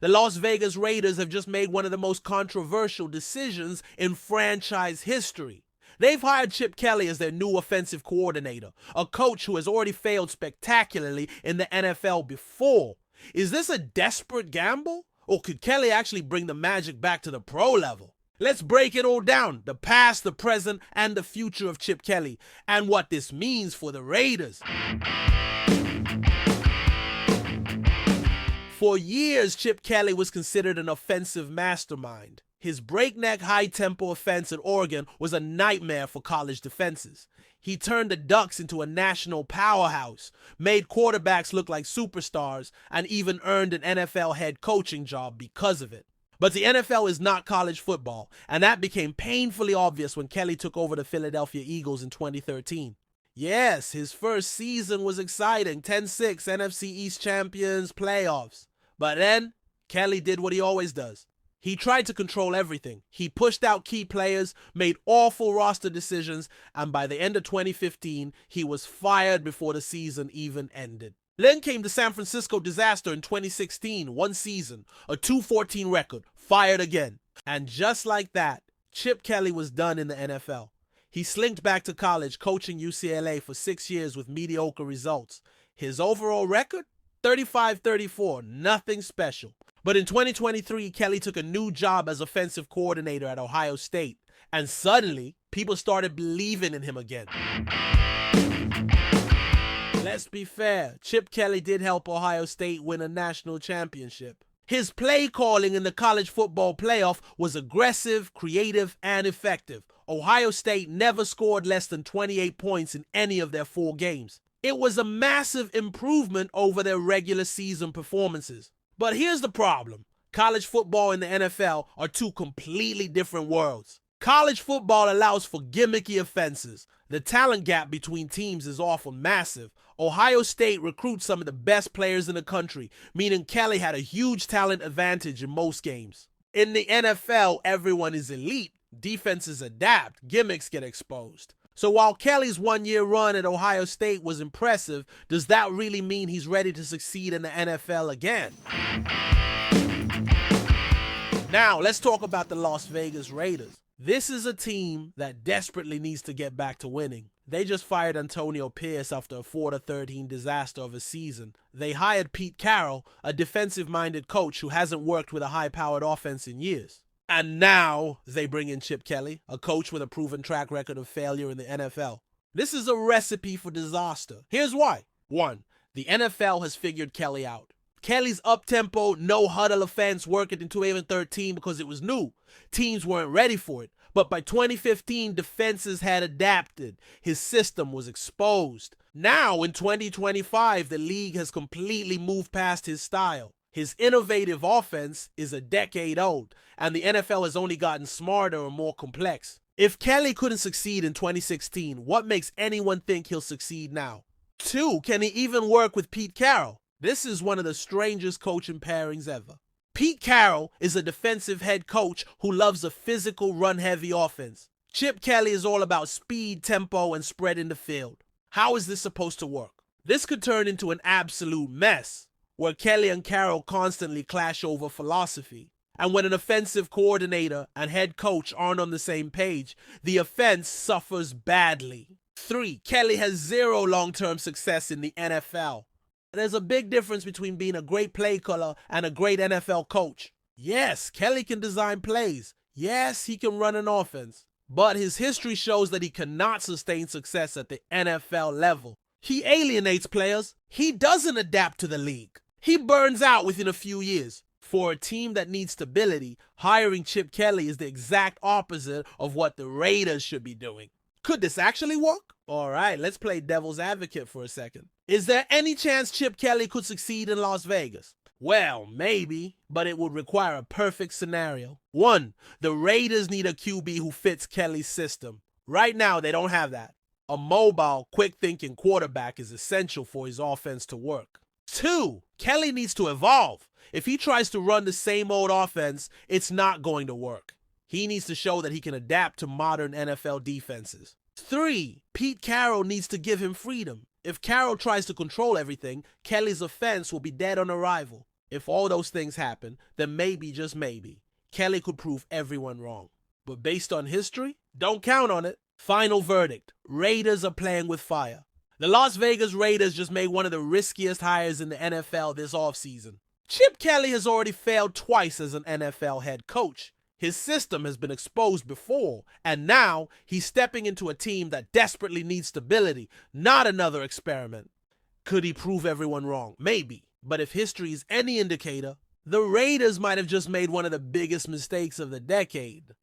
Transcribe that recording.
The Las Vegas Raiders have just made one of the most controversial decisions in franchise history. They've hired Chip Kelly as their new offensive coordinator, a coach who has already failed spectacularly in the NFL before. Is this a desperate gamble? Or could Kelly actually bring the magic back to the pro level? Let's break it all down, the past, the present, and the future of Chip Kelly, and what this means for the Raiders. For years, Chip Kelly was considered an offensive mastermind. His breakneck high-tempo offense at Oregon was a nightmare for college defenses. He turned the Ducks into a national powerhouse, made quarterbacks look like superstars, and even earned an NFL head coaching job because of it. But the NFL is not college football, and that became painfully obvious when Kelly took over the Philadelphia Eagles in 2013. Yes, his first season was exciting, 10-6, NFC East champions, playoffs. But then, Kelly did what he always does. He tried to control everything. He pushed out key players, made awful roster decisions, and by the end of 2015, he was fired before the season even ended. Then came the San Francisco disaster in 2016, one season, a 2-14 record, fired again. And just like that, Chip Kelly was done in the NFL. He slinked back to college, coaching UCLA for 6 years with mediocre results. His overall record? 35-34, nothing special. But in 2023, Kelly took a new job as offensive coordinator at Ohio State, and suddenly, people started believing in him again. Let's be fair, Chip Kelly did help Ohio State win a national championship. His play calling in the college football playoff was aggressive, creative, and effective. Ohio State never scored less than 28 points in any of their 4 games. It was a massive improvement over their regular season performances. But here's the problem. College football and the NFL are two completely different worlds. College football allows for gimmicky offenses. The talent gap between teams is often massive. Ohio State recruits some of the best players in the country, meaning Kelly had a huge talent advantage in most games. In the NFL, everyone is elite. Defenses adapt. Gimmicks get exposed. So while Kelly's 1-year run at Ohio State was impressive, does that really mean he's ready to succeed in the NFL again? Now, let's talk about the Las Vegas Raiders. This is a team that desperately needs to get back to winning. They just fired Antonio Pierce after a 4-13 disaster of a season. They hired Pete Carroll, a defensive-minded coach who hasn't worked with a high-powered offense in years. And now they bring in Chip Kelly, a coach with a proven track record of failure in the NFL. This is a recipe for disaster. Here's why. 1. The NFL has figured Kelly out. Kelly's up-tempo, no-huddle offense worked in 2013 because it was new. Teams weren't ready for it. But by 2015, defenses had adapted. His system was exposed. Now, in 2025, the league has completely moved past his style. His innovative offense is a decade old, and the NFL has only gotten smarter and more complex. If Kelly couldn't succeed in 2016, what makes anyone think he'll succeed now? 2, can he even work with Pete Carroll? This is one of the strangest coaching pairings ever. Pete Carroll is a defensive head coach who loves a physical, run-heavy offense. Chip Kelly is all about speed, tempo, and spread in the field. How is this supposed to work? This could turn into an absolute mess, where Kelly and Carroll constantly clash over philosophy. And when an offensive coordinator and head coach aren't on the same page, the offense suffers badly. 3, Kelly has 0 long-term success in the NFL. There's a big difference between being a great play caller and a great NFL coach. Yes, Kelly can design plays. Yes, he can run an offense. But his history shows that he cannot sustain success at the NFL level. He alienates players. He doesn't adapt to the league. He burns out within a few years. For a team that needs stability, hiring Chip Kelly is the exact opposite of what the Raiders should be doing. Could this actually work? Alright, let's play devil's advocate for a second. Is there any chance Chip Kelly could succeed in Las Vegas? Well, maybe, but it would require a perfect scenario. 1, the Raiders need a QB who fits Kelly's system. Right now, they don't have that. A mobile, quick-thinking quarterback is essential for his offense to work. 2, Kelly needs to evolve. If he tries to run the same old offense, it's not going to work. He needs to show that he can adapt to modern NFL defenses. 3, Pete Carroll needs to give him freedom. If Carroll tries to control everything, Kelly's offense will be dead on arrival. If all those things happen, then maybe, just maybe, Kelly could prove everyone wrong. But based on history, don't count on it. Final verdict: Raiders are playing with fire. The Las Vegas Raiders just made one of the riskiest hires in the NFL this offseason. Chip Kelly has already failed twice as an NFL head coach. His system has been exposed before, and now he's stepping into a team that desperately needs stability, not another experiment. Could he prove everyone wrong? Maybe. But if history is any indicator, the Raiders might have just made one of the biggest mistakes of the decade.